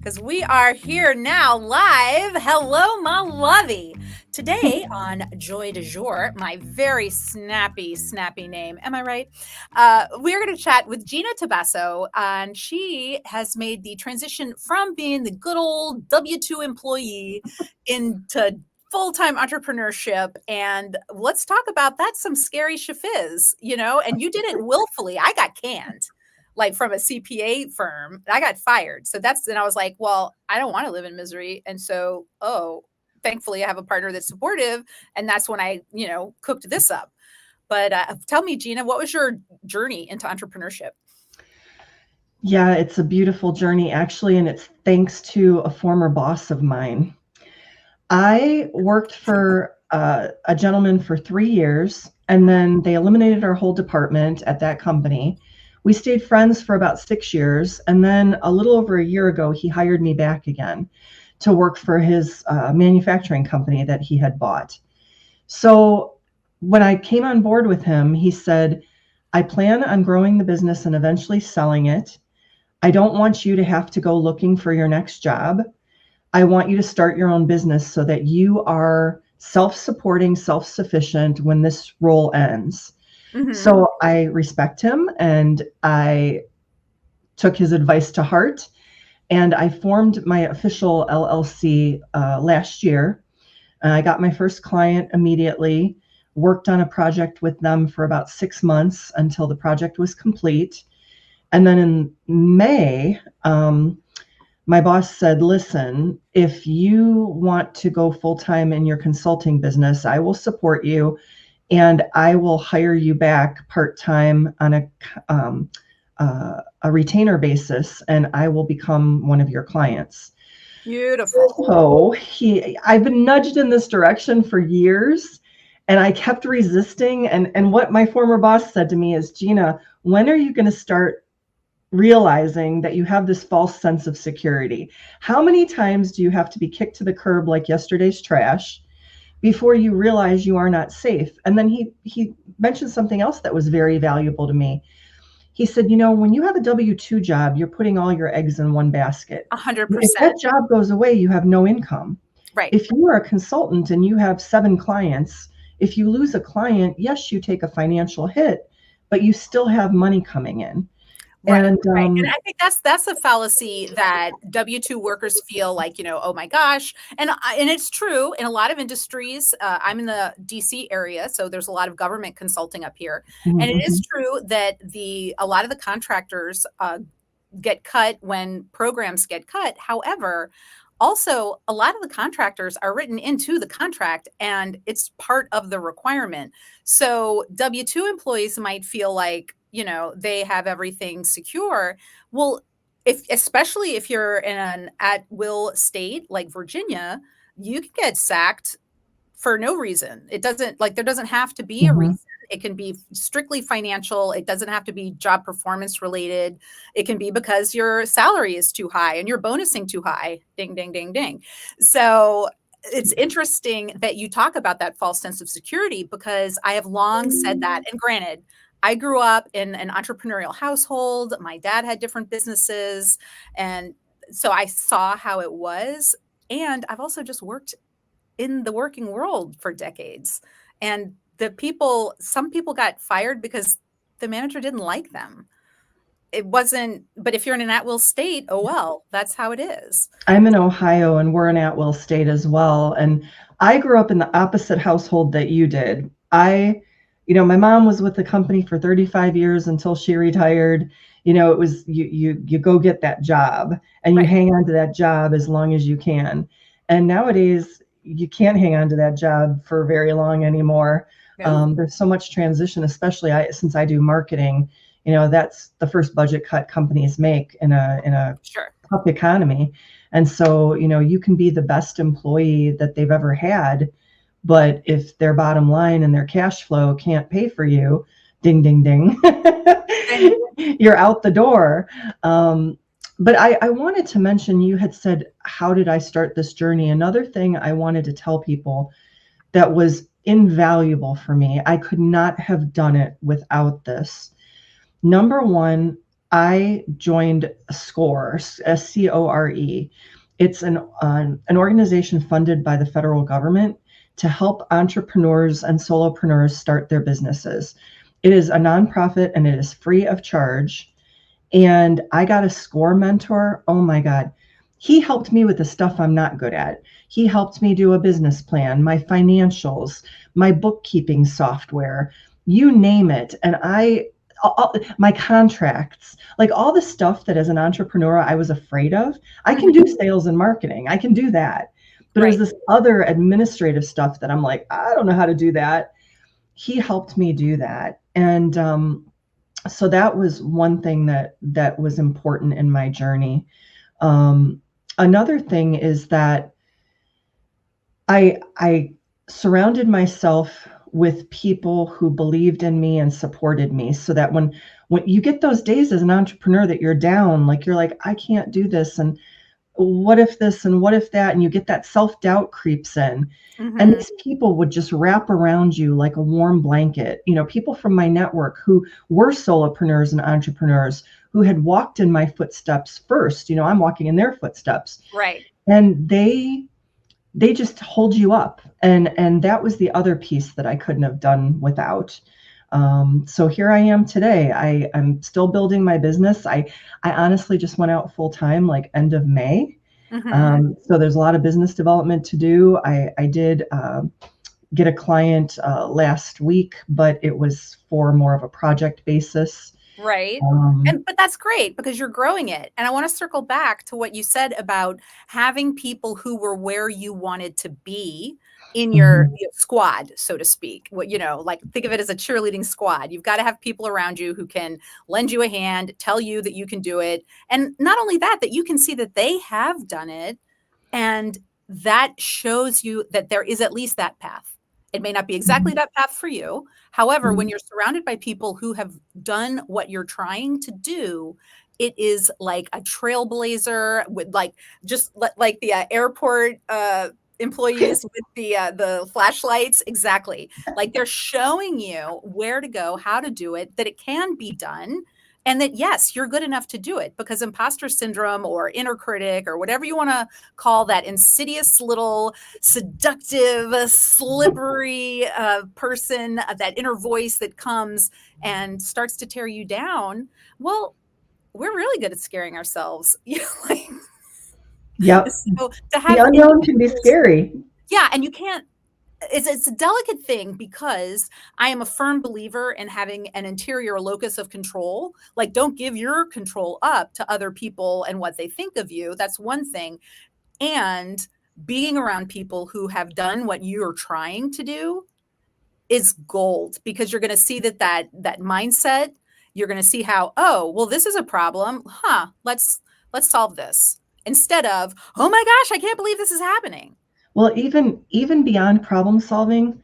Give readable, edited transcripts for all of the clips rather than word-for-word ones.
because we are here now live. Hello, my lovey. Today on Joy du Jour, my very snappy name. Am I right? We're going to chat with Gina Tabasso, and she has made the transition from being the good old W-2 employee into full-time entrepreneurship. And let's talk about that. Some scary shifiz, and you did it willfully. I got canned like from a CPA firm. I got fired. And I was like, well, I don't want to live in misery. And so, thankfully I have a partner that's supportive. And that's when I, cooked this up. But tell me, Gina, what was your journey into entrepreneurship? Yeah, it's a beautiful journey, actually. And it's thanks to a former boss of mine. I worked for a gentleman for 3 years, and then they eliminated our whole department at that company. We stayed friends for about 6 years, and then a little over a year ago, he hired me back again to work for his manufacturing company that he had bought. So when I came on board with him, he said, I plan on growing the business and eventually selling it. I don't want you to have to go looking for your next job. I want you to start your own business so that you are self-supporting, self-sufficient when this role ends. Mm-hmm. So I respect him, and I took his advice to heart, and I formed my official LLC last year. I got my first client immediately, worked on a project with them for about 6 months until the project was complete. And then in May, my boss said, listen, if you want to go full-time in your consulting business, I will support you, and I will hire you back part-time on a retainer basis, and I will become one of your clients. Beautiful. So I've been nudged in this direction for years, and I kept resisting. And what my former boss said to me is, Gina, when are you going to start realizing that you have this false sense of security? How many times do you have to be kicked to the curb like yesterday's trash before you realize you are not safe? And then he mentioned something else that was very valuable to me. He said, when you have a W-2 job, you're putting all your eggs in one basket. 100%. If that job goes away, you have no income. Right. If you are a consultant and you have 7 clients, if you lose a client, yes, you take a financial hit, but you still have money coming in. Right, right. And I think that's a fallacy that W-2 workers feel like, oh my gosh. And it's true in a lot of industries. I'm in the DC area, so there's a lot of government consulting up here. Mm-hmm. And it is true that a lot of the contractors get cut when programs get cut. However, also, a lot of the contractors are written into the contract, and it's part of the requirement. So W-2 employees might feel like, they have everything secure. Well, especially if you're in an at-will state like Virginia, you can get sacked for no reason. It doesn't there doesn't have to be a reason. It can be strictly financial. It doesn't have to be job performance related. It can be because your salary is too high and you're bonusing too high. Ding, ding, ding, ding. So it's interesting that you talk about that false sense of security, because I have long said that. And granted, I grew up in an entrepreneurial household. My dad had different businesses. And so I saw how it was. And I've also just worked in the working world for decades. And some people got fired because the manager didn't like them. It wasn't, but if you're in an at-will state, oh, well, that's how it is. I'm in Ohio, and we're an at-will state as well. And I grew up in the opposite household that you did. My mom was with the company for 35 years until she retired. It was, you go get that job, and you hang on to that job as long as you can. And nowadays, you can't hang on to that job for very long anymore. Yeah. There's so much transition, especially since I do marketing. That's the first budget cut companies make in a tough economy. And so, you can be the best employee that they've ever had, but if their bottom line and their cash flow can't pay for you, ding, ding, ding, you're out the door. But I wanted to mention, you had said, how did I start this journey? Another thing I wanted to tell people that was invaluable for me, I could not have done it without this. Number one, I joined SCORE, SCORE. It's an organization funded by the federal government to help entrepreneurs and solopreneurs start their businesses. It is a nonprofit and it is free of charge. And I got a SCORE mentor. Oh my God. He helped me with the stuff I'm not good at. He helped me do a business plan, my financials, my bookkeeping software, you name it. And my contracts, like all the stuff that as an entrepreneur I was afraid of. I can do sales and marketing. I can do that. But there's this other administrative stuff that I'm like, I don't know how to do that. He helped me do that. And so that was one thing that was important in my journey. Another thing is that I surrounded myself with people who believed in me and supported me, so that when you get those days as an entrepreneur that you're down, like you're like, I can't do this, and what if this and what if that, and you get that self-doubt creeps in. And these people would just wrap around you like a warm blanket. People from my network who were solopreneurs and entrepreneurs who had walked in my footsteps first. I'm walking in their footsteps. Right. And they just hold you up. And that was the other piece that I couldn't have done without. So here I am today. I'm still building my business. I honestly just went out full time like end of May. So there's a lot of business development to do. I did get a client last week, but it was for more of a project basis. Right. But that's great because you're growing it. And I want to circle back to what you said about having people who were where you wanted to be in your squad, so to speak. Like think of it as a cheerleading squad. You've got to have people around you who can lend you a hand, tell you that you can do it. And not only that you can see that they have done it. And that shows you that there is at least that path. It may not be exactly that path for you. However, when you're surrounded by people who have done what you're trying to do, it is like a trailblazer with like the airport employees with the flashlights. Exactly. Like they're showing you where to go, how to do it, that it can be done. And that, yes, you're good enough to do it, because imposter syndrome or inner critic or whatever you want to call that insidious little seductive, slippery person, that inner voice that comes and starts to tear you down. Well, we're really good at scaring ourselves. Yep. So to have the unknown can be scary. Yeah. And you can't. It's a delicate thing, because I am a firm believer in having an interior locus of control. Like, don't give your control up to other people and what they think of you. That's one thing. And being around people who have done what you're trying to do is gold, because you're going to see that mindset. You're going to see how, oh, well, this is a problem. Let's solve this, instead of, oh my gosh, I can't believe this is happening. Well, even beyond problem solving,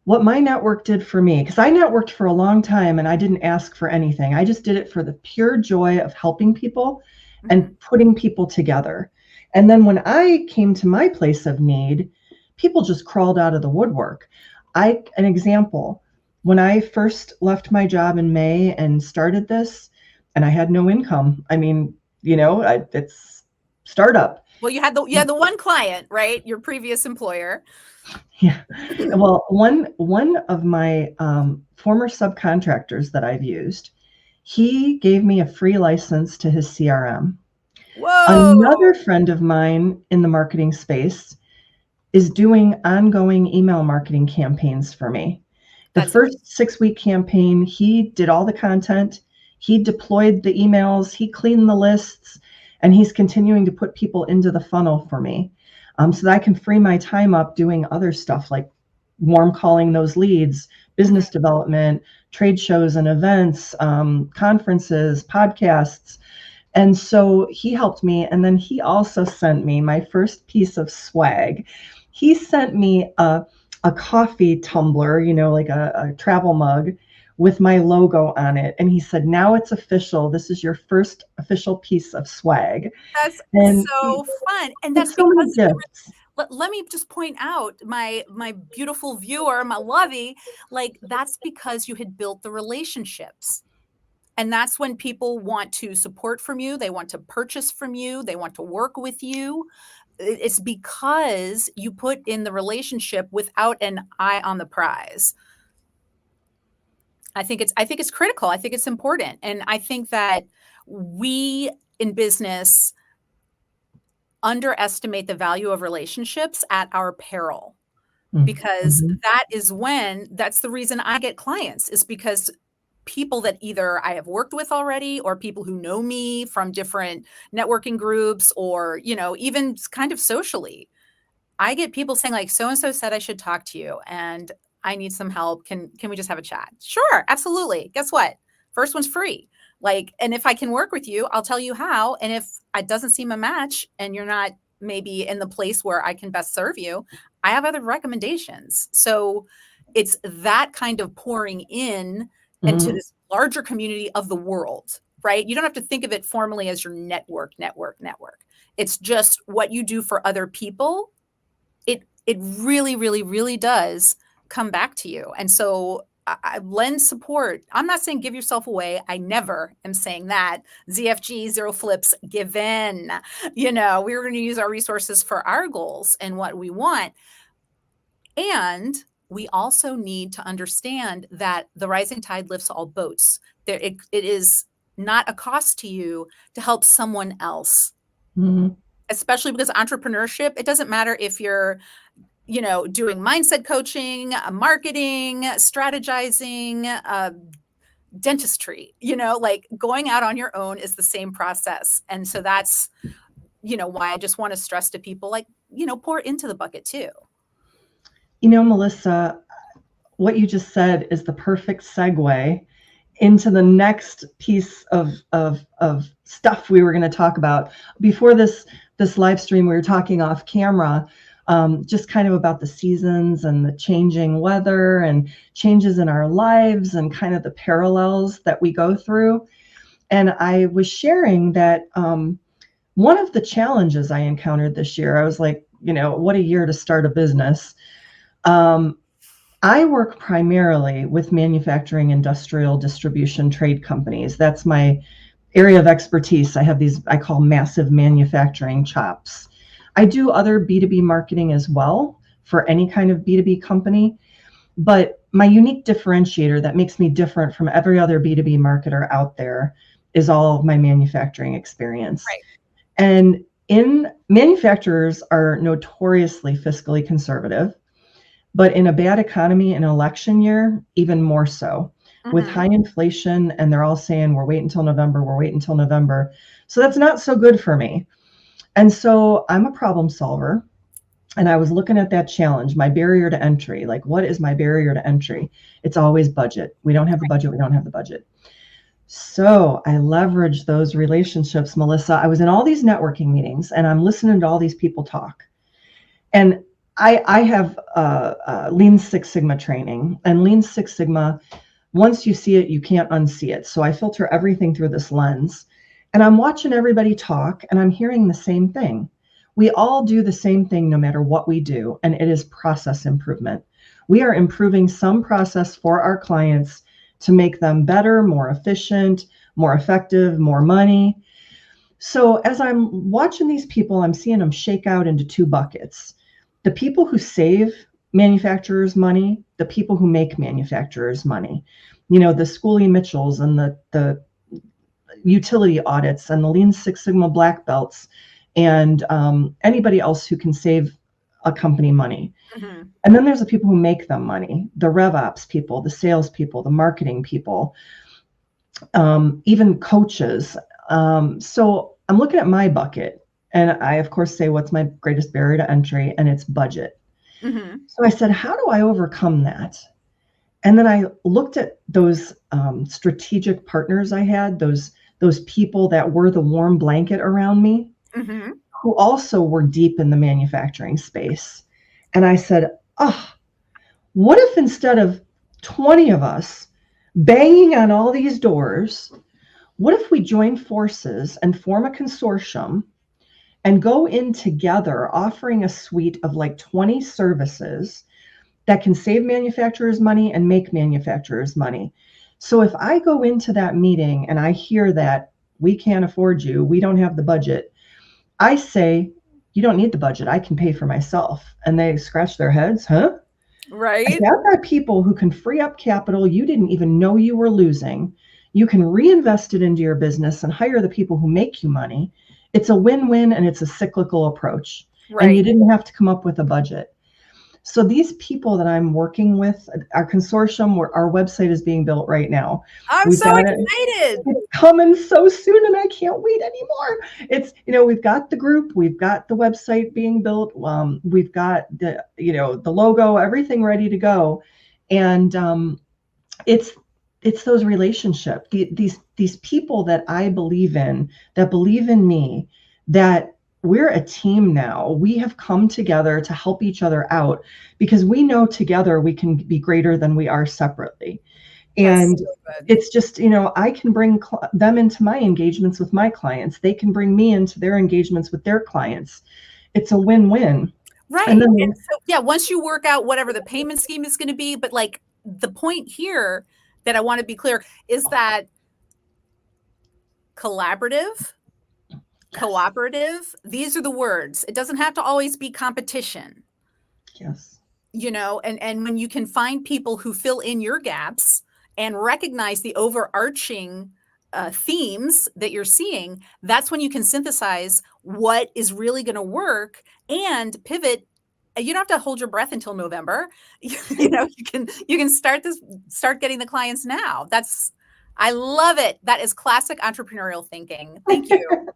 what my network did for me, because I networked for a long time and I didn't ask for anything. I just did it for the pure joy of helping people and putting people together. And then when I came to my place of need, people just crawled out of the woodwork. An example, when I first left my job in May and started this, and I had no income. I mean, it's startup. Well, you had the one client, right? Your previous employer. Yeah. Well, one of my former subcontractors that I've used, he gave me a free license to his CRM. Whoa. Another friend of mine in the marketing space is doing ongoing email marketing campaigns for me. The first 6-week campaign, he did all the content, he deployed the emails, he cleaned the lists, and he's continuing to put people into the funnel for me, so that I can free my time up doing other stuff like warm calling those leads, business development, trade shows and events, conferences, podcasts. And so he helped me. And then he also sent me my first piece of swag. He sent me a coffee tumbler, like a travel mug with my logo on it. And he said, now it's official. This is your first official piece of swag. That's so fun. And that's so because let me just point out, my beautiful viewer, my lovey, like that's because you had built the relationships. And that's when people want to support from you. They want to purchase from you. They want to work with you. It's because you put in the relationship without an eye on the prize. I think it's critical. I think it's important. And I think that we in business underestimate the value of relationships at our peril, because that's the reason I get clients, is because people that either I have worked with already, or people who know me from different networking groups, or, even kind of socially, I get people saying like, so-and-so said I should talk to you and I need some help. Can we just have a chat? Sure. Absolutely. Guess what? First one's free. Like, and if I can work with you, I'll tell you how. And if it doesn't seem a match and you're not maybe in the place where I can best serve you, I have other recommendations. So it's that kind of pouring in into this larger community of the world, right? You don't have to think of it formally as your network. It's just what you do for other people. It really, really, really does come back to you. And so I lend support. I'm not saying give yourself away. I never am saying that. ZFG, zero flips, give in. We're going to use our resources for our goals and what we want. And we also need to understand that the rising tide lifts all boats. It is not a cost to you to help someone else. Especially because entrepreneurship, it doesn't matter if you're, doing mindset coaching, marketing, strategizing, dentistry, like going out on your own is the same process. And so that's, why I just want to stress to people, like, pour into the bucket too. Melissa, what you just said is the perfect segue into the next piece of stuff we were going to talk about. Before this live stream, we were talking off camera, just kind of about the seasons and the changing weather and changes in our lives and kind of the parallels that we go through. And I was sharing that one of the challenges I encountered this year, I was like, what a year to start a business. I work primarily with manufacturing, industrial, distribution, trade companies. That's my area of expertise. I have these, I call massive manufacturing chops. I do other B2B marketing as well for any kind of B2B company, but my unique differentiator that makes me different from every other B2B marketer out there is all of my manufacturing experience. Right. And manufacturers are notoriously fiscally conservative, but in a bad economy, in an election year, even more so. With high inflation, and they're all saying, we're waiting until November. So that's not so good for me. And so I'm a problem solver. And I was looking at that challenge, my barrier to entry. Like, what is my barrier to entry? It's always budget. We don't have the budget. So I leveraged those relationships, Melissa. I was in all these networking meetings and I'm listening to all these people talk. And I have Lean Six Sigma training, and Lean Six Sigma, once you see it, you can't unsee it. So I filter everything through this lens, and I'm watching everybody talk and I'm hearing the same thing. We all do the same thing no matter what we do, and it is process improvement. We are improving some process for our clients to make them better, more efficient, more effective, more money. So as I'm watching these people, I'm seeing them shake out into two buckets. The people who save manufacturers money, the people who make manufacturers money, the Schoolie Mitchells and the utility audits and the Lean Six Sigma black belts and anybody else who can save a company money. And then there's the people who make them money, the rev ops people, the sales people, the marketing people, even coaches. So I'm looking at my bucket. And I, of course, say, what's my greatest barrier to entry? And it's budget. So I said, how do I overcome that? And then I looked at those strategic partners I had, those people that were the warm blanket around me, who also were deep in the manufacturing space. And I said, what if instead of 20 of us banging on all these doors, what if we join forces and form a consortium and go in together offering a suite of like 20 services that can save manufacturers money and make manufacturers money? So if I go into that meeting and I hear that we can't afford you, we don't have the budget, I say, you don't need the budget. I can pay for myself. And they scratch their heads, huh? I Right. say, I've got people who can free up capital you didn't even know you were losing. You can reinvest it into your business and hire the people who make you money. It's a win-win, and it's a cyclical approach. And you Right. didn't have to come up with a budget. So these people that I'm working with, our consortium, our website is being built right now. I'm We've so got it. excited. It's coming so soon, and I can't wait anymore. It's, we've got the group, we've got the website being built, we've got the logo, everything ready to go, and it's those relationships, these people that I believe in, that believe in me, that we're a team now. We have come together to help each other out because we know together we can be greater than we are separately. That's And so good. it's just, I can bring them into my engagements with my clients. They can bring me into their engagements with their clients. It's a win-win. Right. And then, And so, yeah, once you work out whatever the payment scheme is going to be, but like the point here that I want to be clear is that collaborative, cooperative, these are the words. It doesn't have to always be competition. yes, And when you can find people who fill in your gaps and recognize the overarching themes that you're seeing, that's when you can synthesize what is really going to work and pivot. You don't have to hold your breath until November. You can start getting the clients now. I love it. That is classic entrepreneurial thinking. Thank you.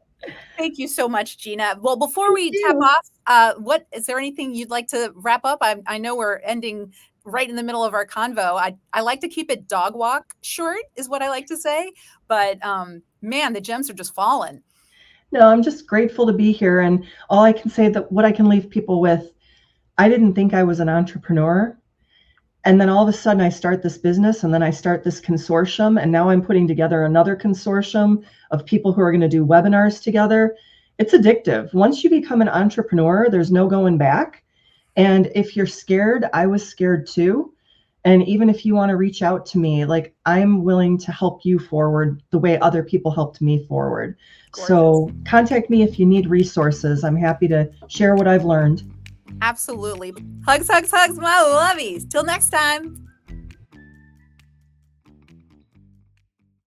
Thank you so much, Gina. Well, before we tap off, what is there anything you'd like to wrap up? I know we're ending right in the middle of our convo. I like to keep it dog walk short, is what I like to say. But man, the gems are just falling. No, I'm just grateful to be here. And all I can say, that what I can leave people with, I didn't think I was an entrepreneur. And then all of a sudden I start this business, and then I start this consortium, and now I'm putting together another consortium of people who are going to do webinars together. It's addictive. Once you become an entrepreneur, there's no going back. And if you're scared, I was scared too. And even if you want to reach out to me, like, I'm willing to help you forward the way other people helped me forward. Gorgeous. So contact me if you need resources. I'm happy to share what I've learned. Absolutely. Hugs, hugs, hugs, my lovies. Till next time.